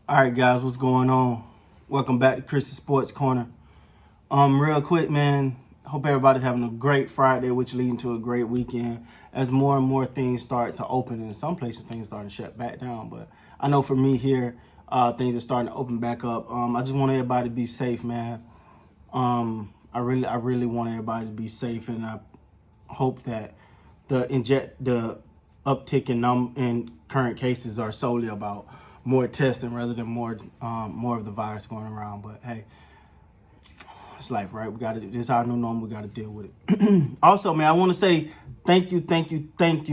All right, guys, what's going on? Welcome back to Chris's Sports Corner. Real quick, man. Hope everybody's having a great Friday, which leading to a great weekend. As more and more things start to open, and in some places things starting to shut back down. But I know for me here, things are starting to open back up. I just want everybody to be safe, man. I really want everybody to be safe, and I hope that the uptick in current cases are solely about more testing rather than more of the virus going around. But hey, it's life, right? This is our new normal. We got to deal with it. Also, man, I want to say thank you,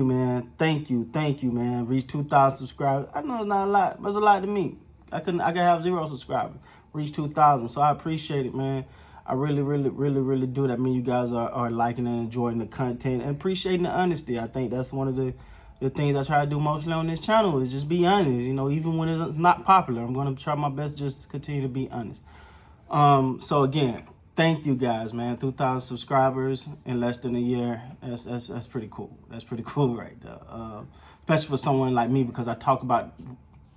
man. Thank you, man. Reach 2,000 subscribers. I know it's not a lot, but it's a lot to me. I could have 0 subscribers. Reach 2,000, so I appreciate it, man. I really do. That mean you guys are liking and enjoying the content and appreciating the honesty. I think that's one of the things I try to do mostly on this channel is just be honest. You know, even when it's not popular, I'm going to try my best just to continue to be honest. So again, thank you guys, man. 2,000 subscribers in less than a year. That's pretty cool. That's pretty cool right there. Especially for someone like me, because I talk about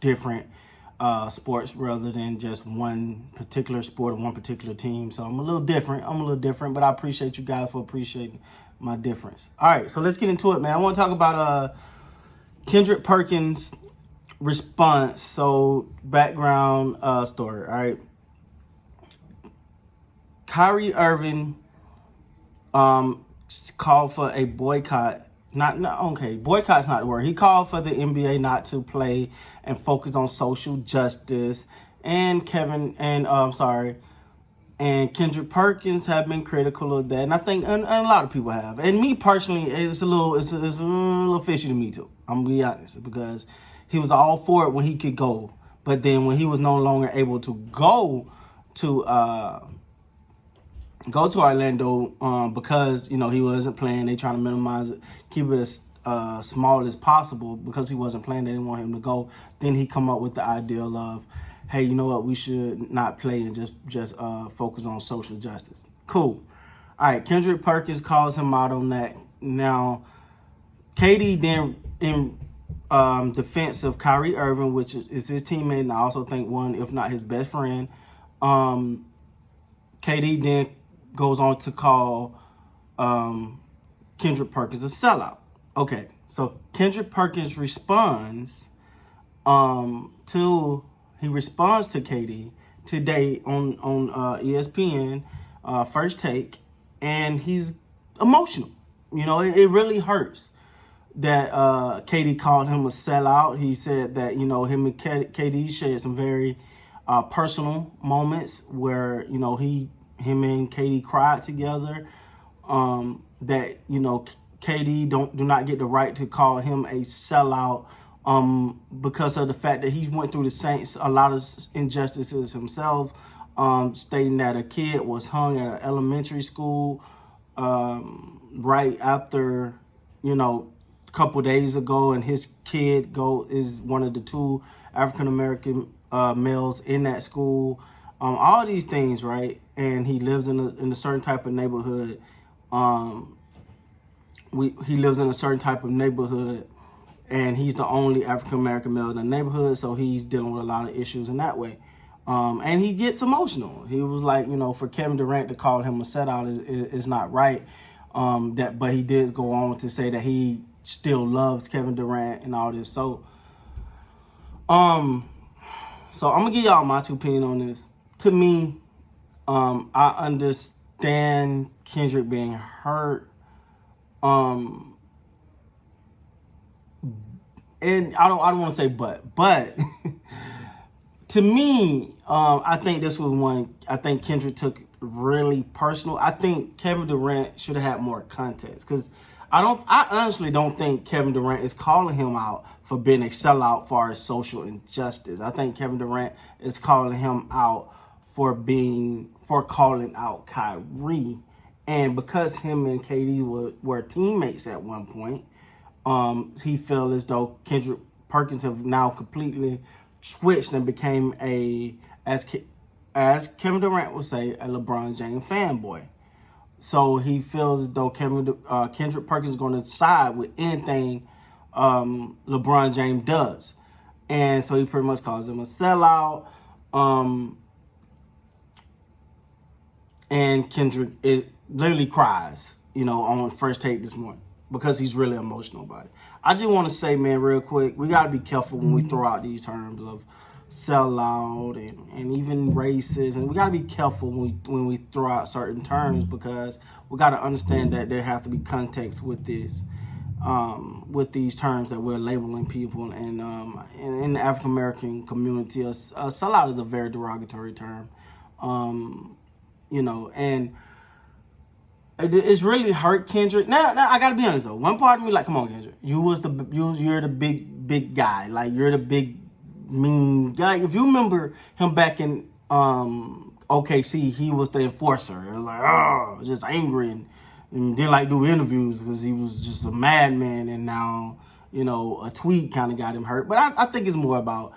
different sports rather than just one particular sport or one particular team. So I'm a little different, but I appreciate you guys for appreciating my difference. All right, so let's get into it, man. I want to talk about Kendrick Perkins' response. So background story, all right. Kyrie Irving called for a boycott. Boycott's not the word. He called for the NBA not to play and focus on social justice. And and Kendrick Perkins have been critical of that, and I think and a lot of people have. And me personally, it's a little fishy to me too. I'm gonna be honest, because he was all for it when he could go, but then when he was no longer able to go to Orlando because he wasn't playing. They trying to minimize it, keep it as small as possible because he wasn't playing. They didn't want him to go. Then he come up with the ideal of, hey, you know what? We should not play and just focus on social justice. Cool. All right. Kendrick Perkins calls him out on that. Now, KD then in defense of Kyrie Irving, which is his teammate, and I also think one, if not his best friend. KD then goes on to call Kendrick Perkins a sellout. Okay, so Kendrick Perkins responds to KD today on ESPN First Take, and he's emotional. It really hurts that KD called him a sellout. He said that him and KD shared some very personal moments where him and KD cried together. That KD do not get the right to call him a sellout because of the fact that he went through a lot of injustices himself. Stating that a kid was hung at an elementary school right after a couple days ago, and his kid is one of the 2 African American males in that school. All these things, right? And he lives in a certain type of neighborhood. He lives in a certain type of neighborhood, and he's the only African American male in the neighborhood, so he's dealing with a lot of issues in that way. And he gets emotional. He was like, for Kevin Durant to call him a sellout is not right. But he did go on to say that he still loves Kevin Durant and all this. So I'm gonna give y'all my 2 opinions on this. To me, I understand Kendrick being hurt. And I don't want to say but to me, I think this was one. I think Kendrick took really personal. I think Kevin Durant should have had more context, because I honestly don't think Kevin Durant is calling him out for being a sellout for his social injustice. I think Kevin Durant is calling him out for calling out Kyrie. And because him and KD were teammates at one point, he felt as though Kendrick Perkins have now completely switched and became as Kevin Durant would say, a LeBron James fanboy. So he feels as though Kendrick Perkins is going to side with anything LeBron James does. And so he pretty much calls him a sellout. And Kendrick literally cries, on First Take this morning because he's really emotional about it. I just want to say, man, real quick, we got to be careful when we throw out these terms of sellout and even racist, and we got to be careful when we throw out certain terms, because we got to understand that there have to be context with this, with these terms that we're labeling people. And in the African American community, a sellout is a very derogatory term, and it's really hurt Kendrick. Now I gotta be honest though. One part of me like, come on, Kendrick, you're the big guy, like you're the big mean guy. If you remember him back in OKC, he was the enforcer. It was like, just angry and didn't like do interviews because he was just a madman. And now, a tweet kind of got him hurt. But I think it's more about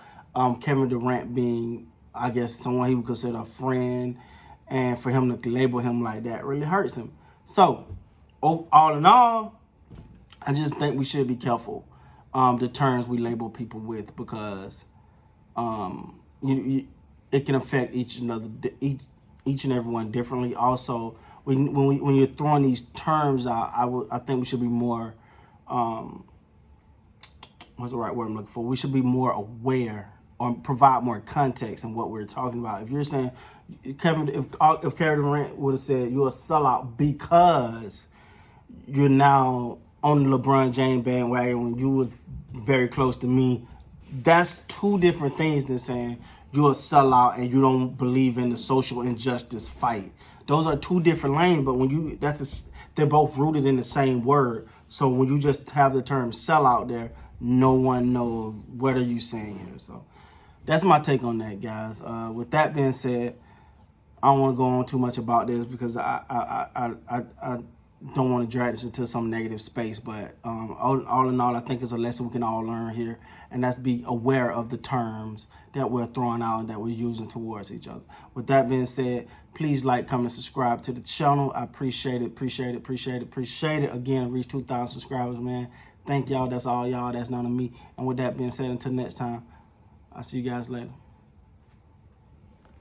Kevin Durant being, I guess, someone he would consider a friend, and for him to label him like that really hurts him. So, all in all, I just think we should be careful the terms we label people with, because it can affect each and everyone differently. Also, when you're throwing these terms out, I think we should be more what's the right word I'm looking for? We should be more aware or provide more context in what we're talking about. If you're saying if Kevin Durant would have said you're a sellout because you're now on the LeBron James bandwagon when you was very close to me, that's two different things than saying you're a sellout and you don't believe in the social injustice fight. Those are two different lanes, but they're both rooted in the same word. So when you just have the term sellout there, no one knows what are you saying here. So that's my take on that, guys. With that being said, I don't want to go on too much about this because I don't want to drag this into some negative space. But all in all, I think it's a lesson we can all learn here, and that's be aware of the terms that we're throwing out and that we're using towards each other. With that being said, please like, comment, subscribe to the channel. I appreciate it. Again, reach 2,000 subscribers, man. Thank y'all. That's all y'all. That's none of me. And with that being said, until next time, I'll see you guys later.